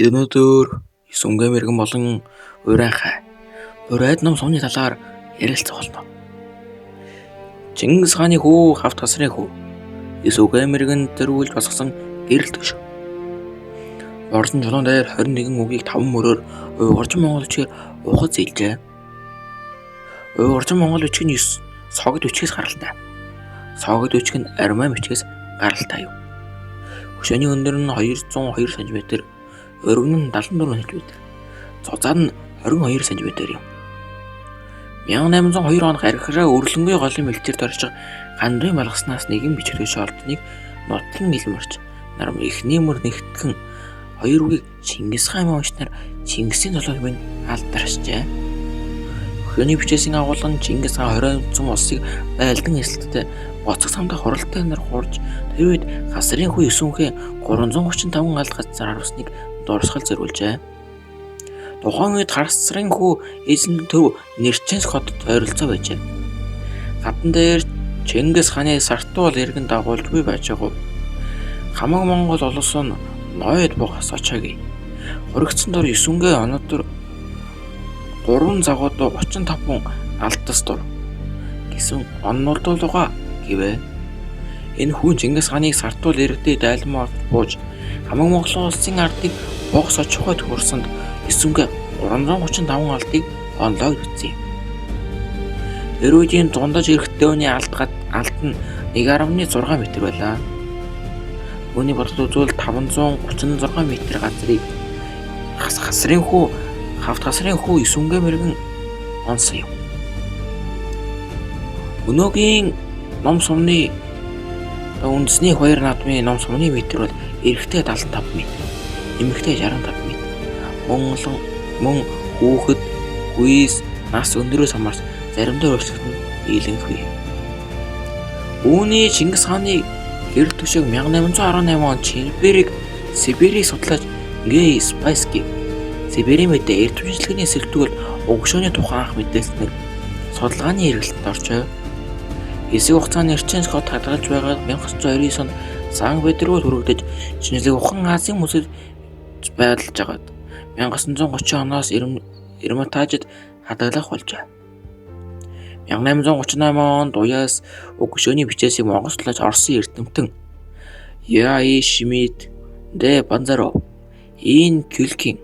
Өнөөдөр сүнгээ мэрэгэн болон урайхай урайд ном сумны талаар ярилцах болно. Чингис хааны хүү Хавт хасрын хүү сүнгээ мэрэгэн дөрвөлж босгосон гэрэл төш. Орсон чулуун дээр 21 үгийг 5 мөрөөр уйгурчин монголчээр ухаж зээлжээ. Уйгурчин монгол бичиг нь согд бичгээс гаралтай. Согд бичиг нь армай бичгээс гаралтай юм. Хөшөөний өндөр нь 202 см, өргөн нь 74 см, цуцаад нь 22 см юм. 1802 онд архираа өрлөнгөө голын мэлчээр дорж гандын балгаснаас нэгэн бичгээс олдныг нотлон илмэрч нар ихний мөр нэгтгэн хоёр үгийг Чингис хаан уншнаар Чингисийн цолог минь алдаршжээ. Хөшөөний бичээсийн агуулган Чингис хаан 20 зам улсыг байлдан эсэлттэй гоцох самдаа хуралтай нар хурж тэр үед хасрын хүү Есүнхээ 335 алд газар харуулсныг дурсгал зориулжээ. Тухайн үед хасрын хүү эзэн төв Нэрчэнск хотод ойролцоо байжээ. Гадна дээр Чингис хааны сартуул иргэн дагуулж буй байж байгаа. Хамаг Монгол улс нь ноёд бухас очоогүй. Хуригдсан дор Есүнгээ өнөөдөр 3 загууд 35 алдас дур гэсэн оннолдуулга гэвэ. Энэ хүн Чингис хааныг сартуул иргэдэд дайлмаар бууж хамаг Монгол улсын ардыг бухас очиход хүрсэнд Есүнгээ 335 алдыг онлог бичсэн юм. Эрүүдийн дундаж эрэхтэй үний алд нь 1.6 м байлаа. Үүний бодлол үзвэл 536 м газрыг хасрын хүү Хавт хасрын хүү Есүнгээ мэрэгэн онсон юм. Өнөөгийн ном сумны үндэсний 2 наадмын ном сумны метр бол эрэхтэй 75 м, эмэгтэй 65 м. Мөн хүүхэд, хүйс, нас өндөрөөс хамаарч заримдаа өөрчлөгдөн ийлэнхүй. Үүний Чингис хааны гэрэл төшөөг 1818 онд Сибирийг судлаач Г. Спасский Сибирийн мэдээ эрдэмтдийн сэлтгүүл угшооны тухайн анх мэдээлснэг судалгааны эргэлтэнд оржээ. Хэсэг хугацаанд Нэрчэнск хот хадгалж байгаад 1929 онд Санкт Петербург хүрэгдэж шинжлэх ухаан Азийн мөсөд байдалж агаад 1930 оноос Эрмитажид хадгалах болжээ. 1838 онд уяас угшөөний бичээсийг монголчлуулж Оросын эрдэмтэн Яи Шмидт, Д. Банзаров, Ин Кюлькин,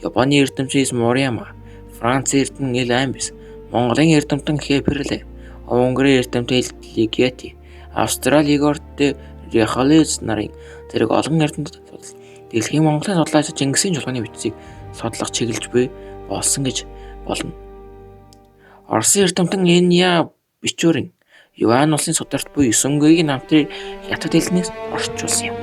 Японы эрдэмтэн Морияма, Франц эрдэмтэн Эл Амбис, Монголын эрдэмтэн Хеперле, Унгарын эрдэмтэн Лигети, Австрали Игор Д. Ряхалез нарын зэрэг олон эрдэмтэд дэлхийн Монголын судлаач Чингисийн чулгааны бичсийг судлах чиглэж буй болсон гэж болно. Оросын эрдэмтэн Эня Бичурин Юан улсын сударт буй Есүнгээгийн намтрыг хятад хэлнээс орчуулсан юм.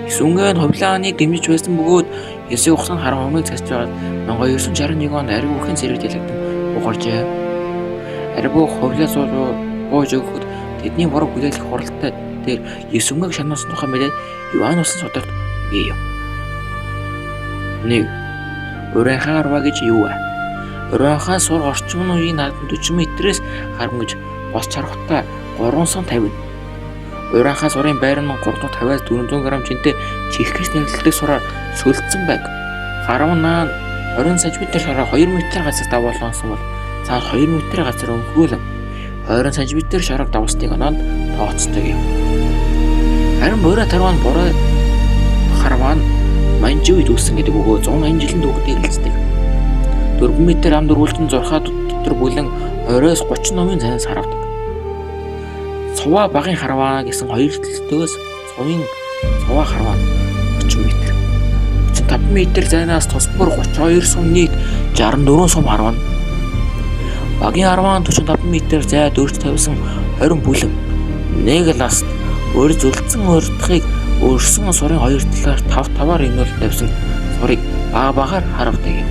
Есүнгээ нь хувилааныг дэмжиж байсан бөгөөд хэсэг хугацаанд харан өмнөд цасж байгаад 1961 онд ариг бүхэн зэрэг дэлгэн угаржээ. Ариг хувилаа бууж өгөхөд тэдний буруу хүлээлгэх хуралтай дээр Есүнгээг шаналсан тухай мэдээд Юан улсын сударт өгье юм. 1. Урайхай арва гэж юу вэ? Урайхай сур орчмын үеийн наадам 40 м-ээс харангуйж бос чархтаа 3 сан 50. Урайхай сурын байр нь 350-аас 400 г жинтэй чихгэж нэрлэлтэй сураар сөлдсөн байг. Гарав наан 20 см шараа 2 м газар давуулсан бол цааш 2 м газар өнгөрүүлэн 20 см шараг давсныг оноонд тооцдог юм. Харин бороо тарван бороо харван манжууд үүссэн гэдэг өгөө 180 жилийн түүхтэй хэлцдэг. 4 м ам дөрвөлтөн зурхаа дотор бүлэн 20-с 30 номын цанаас харагдаг. Цуваа багын харваа гэсэн хоёр төлөвтөөс цуваа харваа 30 м. 35 м зайнаас тус бүр 32 сум нийт 64 сум харваа. Багийн харваа 45 м зай дөрж тавьсан 20 бүлэн. Нэг ласт өөр зүлдсэн урдхыг өрсөн сурын хоёр талаар 5-5-аар инүүл тавьсан сурыг багаар харагдаг юм.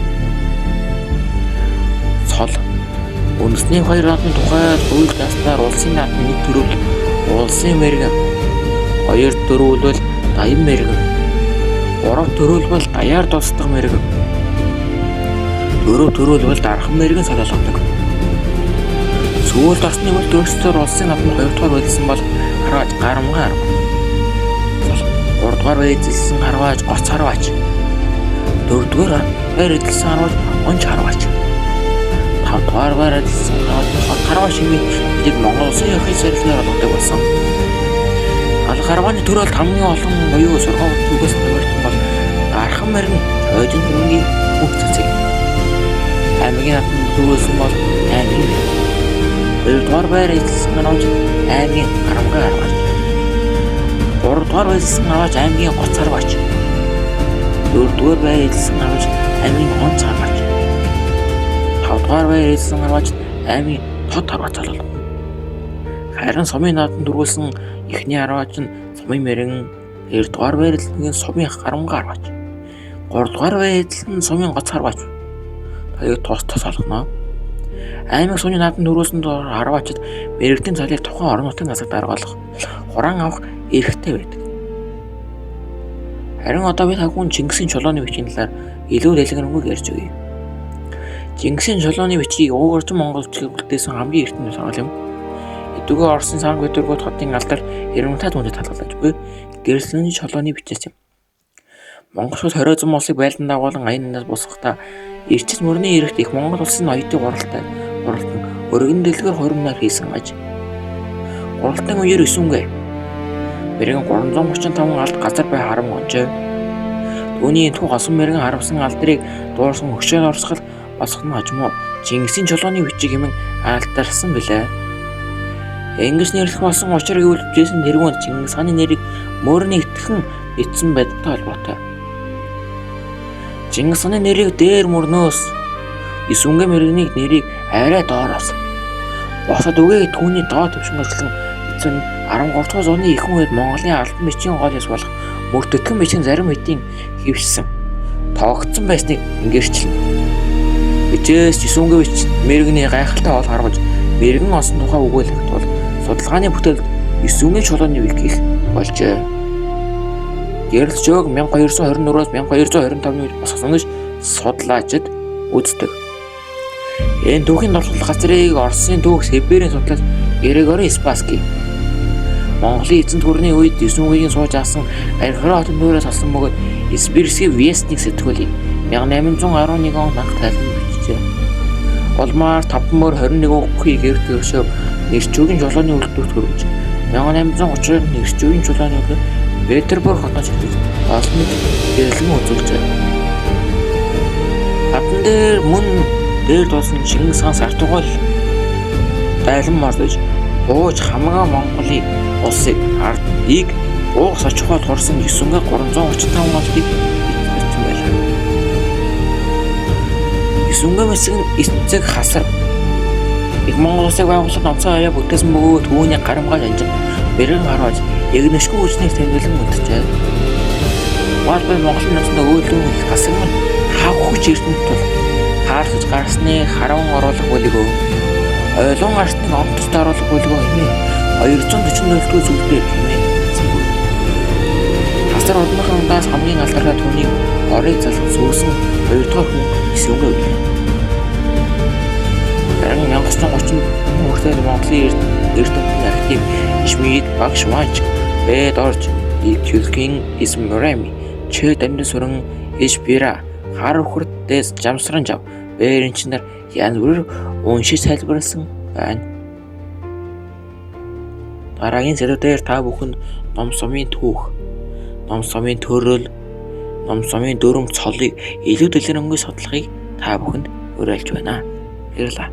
Цол үндэсний 2 наадмын тухайд хууль даснаар улсын наадмын нэг төрөл улсын мэргэн, 2 төрөлбөл даян мэргэн, 3 төрөлбөл даяар дуустдаг мэргэн, 4 төрөлбөл дархан мэргэн солиулгадаг. Сүүлд орсны үйл төрөлсөөр улсын наадмын 2 дугаар байлсан бол харвааж гарамгаа арга. 3 дугаар байлсан харвааж гоц харваач. 4-р байр эзэлсэн харуулж онж харваач. 5-р байр эзэлсэн хот харваа шимийн эдийг Монгол улсын ерхий зэрлэгээр олгодог болсон. Алга харвааны төр бол хамгийн олон буюу сургууль зүгээс нэмэрсэн бол Архан мэрэгэн хойдын хөрөнгийн хөгцөцөг. Аймгийн хатан дүүрсэн бол аймгийн 2-р байр эзэлсэн харуулж аймгийн Харамгай харваач. 3-р байр эзэлсэн харуулж аймгийн Гоц харваач. 4-р байр эзэлсэн харуулж аймгийн Онц харваач. 5-р байр эзэлсэн харуулж аймгийн Тод харваач болов. Харин сумын нааданд дөрвөлсөн эхний харваач нь сумын мэрэгэн, 2-р байр эзэлсэн сумын Харамгай харваач. 3-р байр эзэлсэн сумын Гоц харваач. Тэгээд тус олгоно. Аймаг сумын нааданд дөрвөлсөн харваачид мэрэгдийн цалыг тухайн орон нутгийн засагт даргаалах, хураан авах эрхтэй байдаг. Харин одоо бид хагуун Чингисийн чулууны бичгийн талаар илүү дэлгэрэнгүй ярьж өгье. Чингисийн чулууны бичгийг уугарчин монголчууд үлдээсэн хамгийн эртний санал юм. Эдүгээ Оросын Санкт Петербург хотын алдар Эрмэнтад үндэд талгалж буй гэрэлтний чулууны бичээс юм. Монголчууд 20 зам улсыг байлдан дагуулan аяндаас босгохдоо эрчил мөрний эрэгт их Монгол улсын оюутны гуралтан өргөн дэлгэр хуримнаар хийсэн аж. Гуралтын үеэр өсөнгөө. Мэргэн 335 алд газар бай харам онжээ. Түүний энэхүү голсон мэргэн харамсан алдрыг дуурсан хөшөөл орсгол босгоно хажмуу Чингисийн чулууны бичиг хэмээн алдарсан билээ. Ингэж нэрлэх болсон учир гэвэл Жэсэн тэргүүнд Чингис хааны нэрийг мөрний итгэн бичсэн байдалтай холбоотой. Чингис хааны нэрийг дээр мөрнөөс Исүнгэ мэргэний нэрийг арай доороос босоод үгээ түүний доод төвшинглэн эцэн 13 дугаар зууны ихэнх үед Монголын албан бичгийн голоос болох мөр тэтгэн бичгийн зарим хэдийн хэвшсэн тоогдсон байсныг ингэрчлэн. Бичээс Исүнгэ бич мэргэний гайхалтай ол харгаж мэргэн осон тухай өгүүлэхэд бол судалгааны бүтээлд Исүнгийн чулууны вик их болжээ. Гэрэлт жог 1224-өөс 1225-ны үед босгосон гэж судлаачид үздэг. Энэ түүхийн дуртал газрыг Оросын түүх Сибирийн судлаач Григорий Спасский Монголын эзэнт гүрний үед Исүнгийн сууж аасан Архираа хотын дүүрээс алсан бөгөөд Сибирский Вестник сэтгүүлийг 1811 онд анх тайлбар бичжээ. Улмаар 5 мөр 21 үхий гэрт өршөө нэрчүүгийн чулууны үйлдвэрт хөрвж 1832-нд нэрчүүгийн чулууны үйлдвэр Петербург хотоос олон гэрэлэн үзүүлжээ. Хатан дээр мөн дээр дуусан Чингис хаан сартугал дайлан мордож бууж хамгаа Монголын улсыг ардыг уугс очиход хурсан Исүнгэ 335 оноодыг бичсэн байлаа. Исүнгэ мэсэг нь эцэг хасар их Монгол улсыг байгуулахад онцгой аяа бүтээсэн бөгөөд түүний Харамгай жанжин мэрэгэн харваач эгнэшгүй хүчнийг тэмдэглэн үндэжээ. Уалбай Монголын насны өөлөн их хасар нь хав хүч эрдэнэт тул хаарч гарсны харан оруулах бүлгөө ойлон артны онцтой оруулах бүлгөө хэмээн 244-р зүйлдээ хэмээн хасар улмынхан ундаас хамгийн алдартай түүний орыг залган сүүсэн 2 дахь хүн Исүнгэ билээ. Харин 1930-нд хүртэл Монголын эрд түмний актив Ишмид багш Ванч Бэд орж Илчүлгийн Исмүрэми Чэ дамжин сүрэн Ишбира хар хүрт дэс жамсран жав бээрэнч нар янз бүрээр уншиж тайлбарласан байна. Дараагийн сэдвээр та бүхэнд ном сумын түүх, ном сумын төрөл, ном сумын дүрм цолыг илүү дэлгэрэнгүй судлахыг та бүхэнд уриалж байна. Баярлалаа.